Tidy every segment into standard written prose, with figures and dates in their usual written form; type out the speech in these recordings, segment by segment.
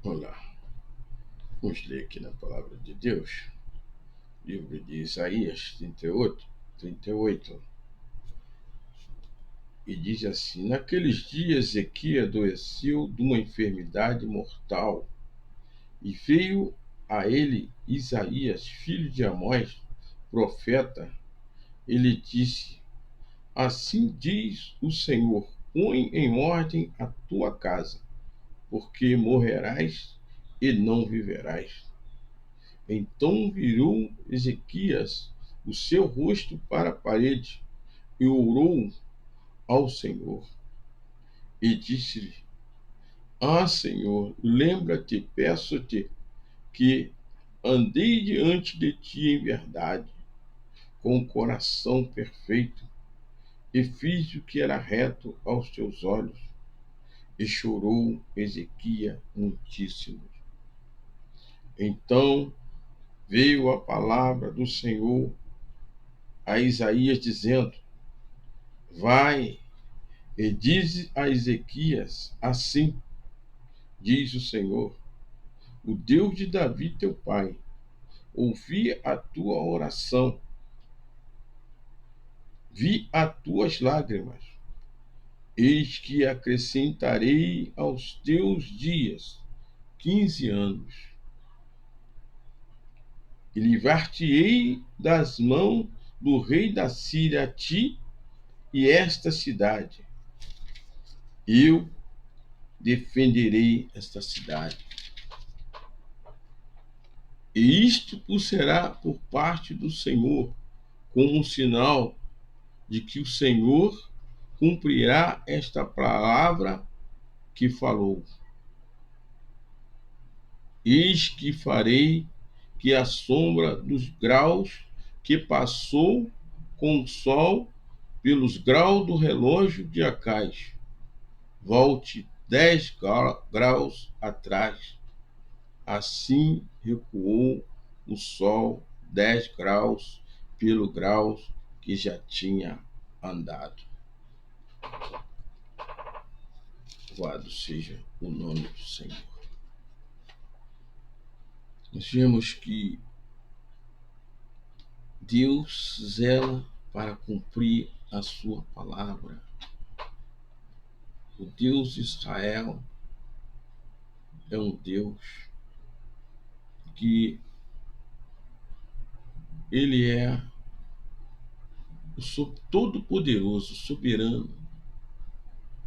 Olá, vamos ler aqui na palavra de Deus, livro de Isaías 38, e diz assim: Naqueles dias Ezequias adoeceu de uma enfermidade mortal, e veio a ele Isaías, filho de Amós, profeta. Ele disse: Assim diz o Senhor, põe em ordem a tua casa, porque morrerás e não viverás. Então virou Ezequias o seu rosto para a parede e orou ao Senhor. E disse-lhe: Senhor, lembra-te, peço-te, que andei diante de ti em verdade, com o coração perfeito, e fiz o que era reto aos teus olhos. E chorou Ezequias muitíssimo. Então veio a palavra do Senhor a Isaías, dizendo: Vai e diz a Ezequias: Assim diz o Senhor, o Deus de Davi teu pai: ouvi a tua oração, vi as tuas lágrimas. Eis que acrescentarei aos teus dias 15 anos, e livrar-te-ei das mãos do rei da Síria a ti e esta cidade. Eu defenderei esta cidade. E isto será por parte do Senhor, como um sinal de que o Senhor cumprirá esta palavra que falou. Eis que farei que a sombra dos graus que passou com o sol pelos graus do relógio de Acais volte 10 graus atrás. Assim recuou o sol 10 graus pelo grau que já tinha andado. Louvado seja o nome do Senhor. Nós vemos que Deus zela para cumprir a sua palavra. O Deus de Israel é um Deus que ele é o todo-poderoso, soberano,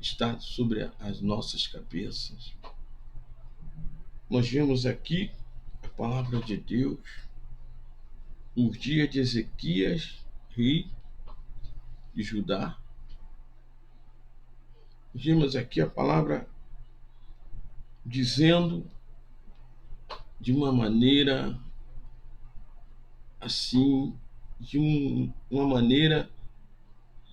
está sobre as nossas cabeças. Nós vemos aqui a palavra de Deus, no dia de Ezequias, rei de Judá. Vimos aqui a palavra dizendo de uma maneira assim, uma maneira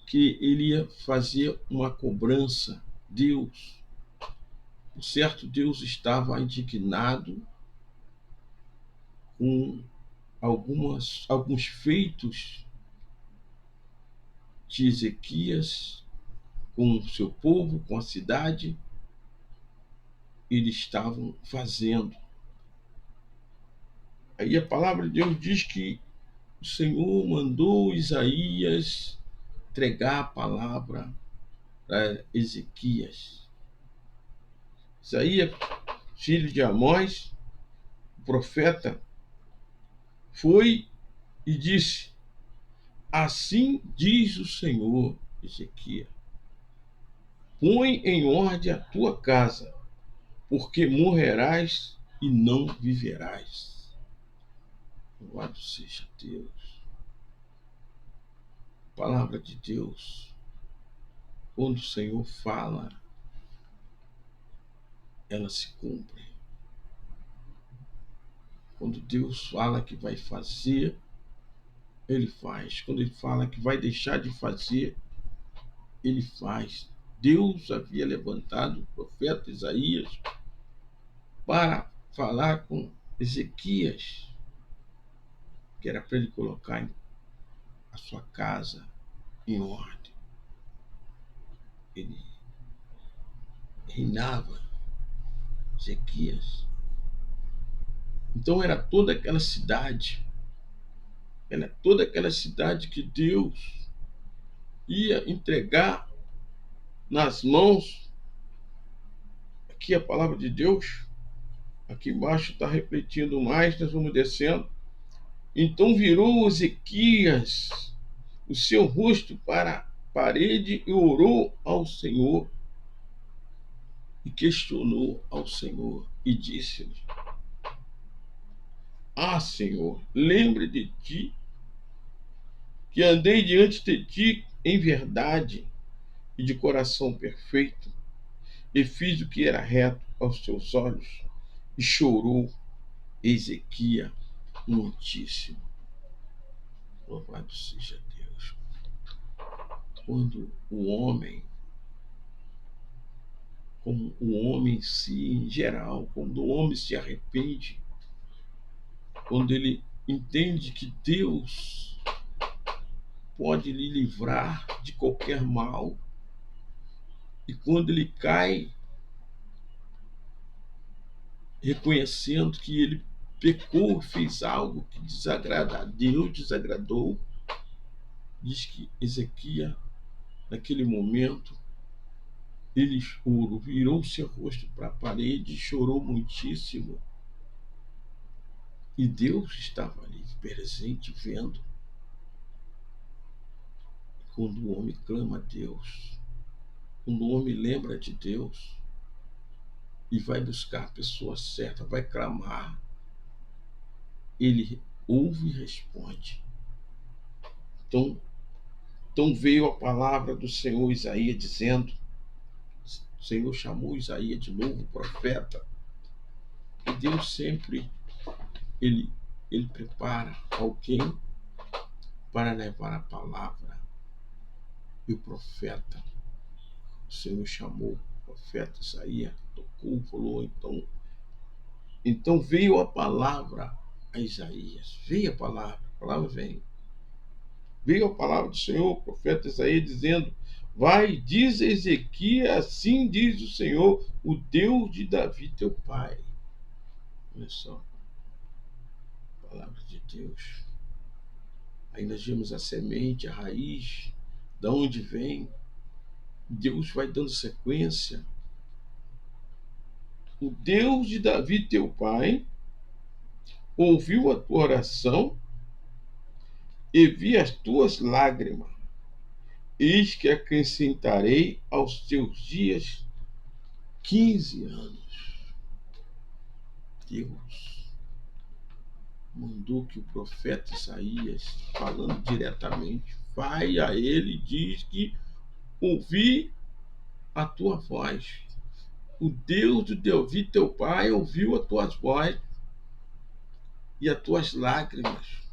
que ele ia fazer uma cobrança. Deus, por certo, Deus estava indignado com alguns feitos de Ezequias com o seu povo, com a cidade. Eles estavam fazendo. Aí a palavra de Deus diz que o Senhor mandou Isaías entregar a palavra para Ezequias. Isaías, filho de Amós, o profeta, foi e disse: Assim diz o Senhor, Ezequias, põe em ordem a tua casa, porque morrerás e não viverás. Louvado seja Deus. Palavra de Deus, quando o Senhor fala, ela se cumpre. Quando Deus fala que vai fazer, ele faz. Quando ele fala que vai deixar de fazer, ele faz. Deus havia levantado o profeta Isaías para falar com Ezequias, que era para ele colocar a sua casa em ordem. Ele reinava, Ezequias, Então era toda aquela cidade que Deus ia entregar nas mãos. Aqui a palavra de Deus, aqui embaixo está repetindo mais, nós vamos descendo. Então virou Ezequias o seu rosto para a parede e orou ao Senhor e questionou ao Senhor e disse-lhe: Ah, Senhor, lembre de ti que andei diante de ti em verdade e de coração perfeito, e fiz o que era reto aos teus olhos. E chorou Ezequias muitíssimo. Louvado seja Deus. Quando como o homem em si, em geral, quando o homem se arrepende, quando ele entende que Deus pode lhe livrar de qualquer mal, e quando ele cai reconhecendo que ele pecou, fez algo que desagrada a Deus, desagradou, diz que Ezequias, naquele momento, ele virou seu rosto para a parede, chorou muitíssimo. E Deus estava ali, presente, vendo. Quando o homem clama a Deus, quando o homem lembra de Deus e vai buscar a pessoa certa, vai clamar, ele ouve e responde. Então veio a palavra do Senhor Isaías dizendo, o Senhor chamou Isaías de novo profeta, e Deus sempre, ele prepara alguém para levar a palavra. E o profeta, o Senhor chamou o profeta Isaías, tocou, falou, então veio a palavra a Isaías, veio a palavra vem. Veio a palavra do Senhor, o profeta Isaías, dizendo, vai, diz Ezequias, assim diz o Senhor, o Deus de Davi, teu pai. Olha só, a palavra de Deus. Aí nós vemos a semente, a raiz, de onde vem. Deus vai dando sequência. O Deus de Davi, teu pai, ouviu a tua oração e vi as tuas lágrimas. Eis que acrescentarei aos teus dias 15 anos. Deus mandou que o profeta Isaías, falando diretamente, vai a ele e diz que ouvi a tua voz. O Deus de Davi, teu pai, ouviu as tuas vozes e as tuas lágrimas.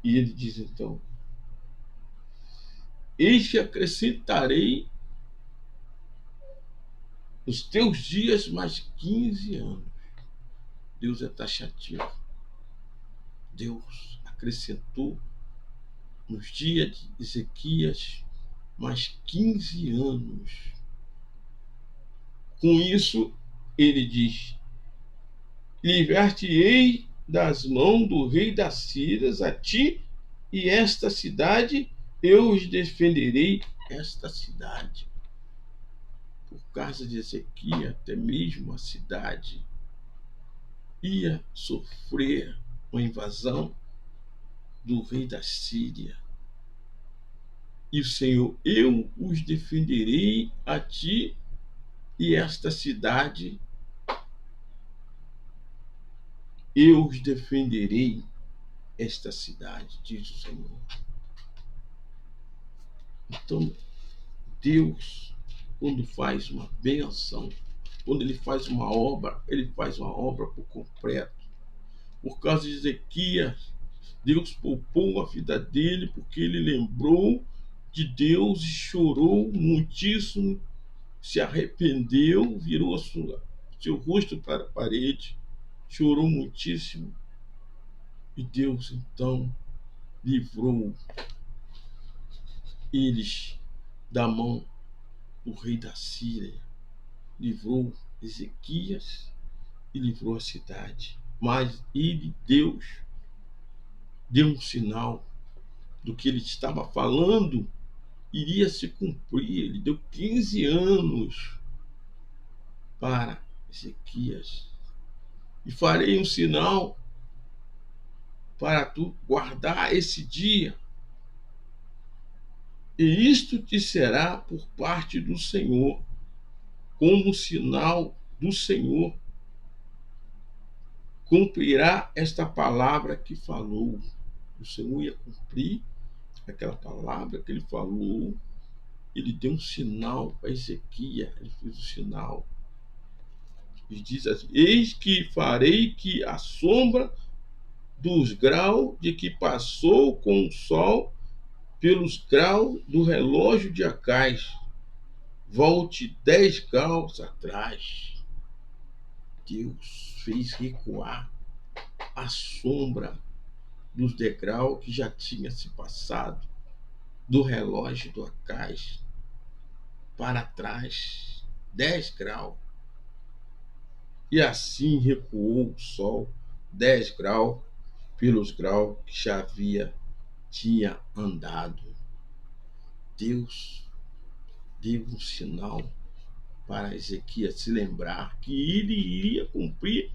E ele diz então, eis que acrescentarei os teus dias mais 15 anos. Deus é taxativo. Deus acrescentou nos dias de Ezequias mais 15 anos. Com isso, ele diz, livrar-te-ei das mãos do rei da Síria a ti e esta cidade, eu os defenderei, esta cidade. Por causa de Ezequias, até mesmo a cidade ia sofrer uma invasão do rei da Síria. E o Senhor, eu os defenderei a ti e esta cidade, eu os defenderei, esta cidade, diz o Senhor. Então, Deus, quando faz uma benção, quando ele faz uma obra, ele faz uma obra por completo. Por causa de Ezequias, Deus poupou a vida dele, porque ele lembrou de Deus e chorou muitíssimo, se arrependeu, virou seu rosto para a parede, chorou muitíssimo. E Deus, então, livrou eles da mão do rei da Síria, livrou Ezequias e livrou a cidade. Mas ele, Deus, deu um sinal do que ele estava falando iria se cumprir. Ele deu 15 anos para Ezequias. E farei um sinal para tu guardar esse dia. E isto te será por parte do Senhor, como sinal do Senhor. Cumprirá esta palavra que falou. O Senhor ia cumprir aquela palavra que ele falou. Ele deu um sinal para Ezequias. Ele fez o sinal. E diz assim: eis que farei que a sombra dos graus de que passou com o sol pelos graus do relógio de Acais volte 10 graus atrás. Deus fez recuar a sombra dos degraus que já tinha se passado do relógio do Acais para trás 10 graus. E assim recuou o sol 10 graus pelos graus que já tinha andado. Deus deu um sinal para Ezequias se lembrar que ele iria cumprir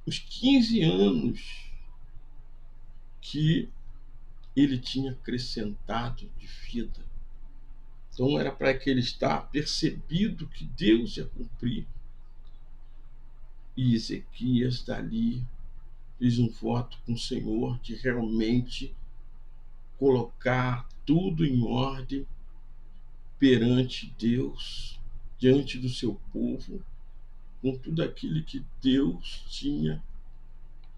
os 15 anos que ele tinha acrescentado de vida. Então era para que ele estar percebido que Deus ia cumprir. E Ezequias dali fez um voto com o Senhor de realmente colocar tudo em ordem perante Deus, diante do seu povo, com tudo aquilo que Deus tinha.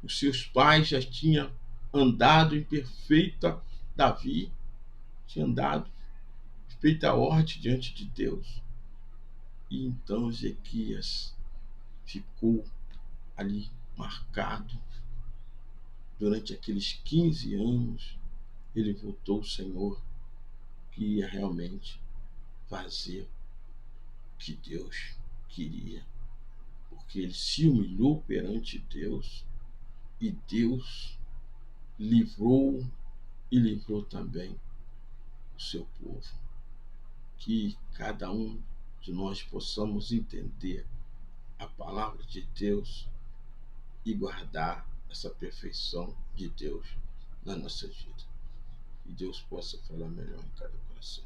Os seus pais já tinham andado em perfeita Davi, tinha andado em perfeita ordem diante de Deus. E então Ezequias ficou ali marcado. Durante aqueles 15 anos, ele voltou ao Senhor, que ia realmente fazer o que Deus queria. Porque ele se humilhou perante Deus e Deus livrou e livrou também o seu povo. Que cada um de nós possamos entender a palavra de Deus e guardar essa perfeição de Deus na nossa vida. Que Deus possa falar melhor em cada coração.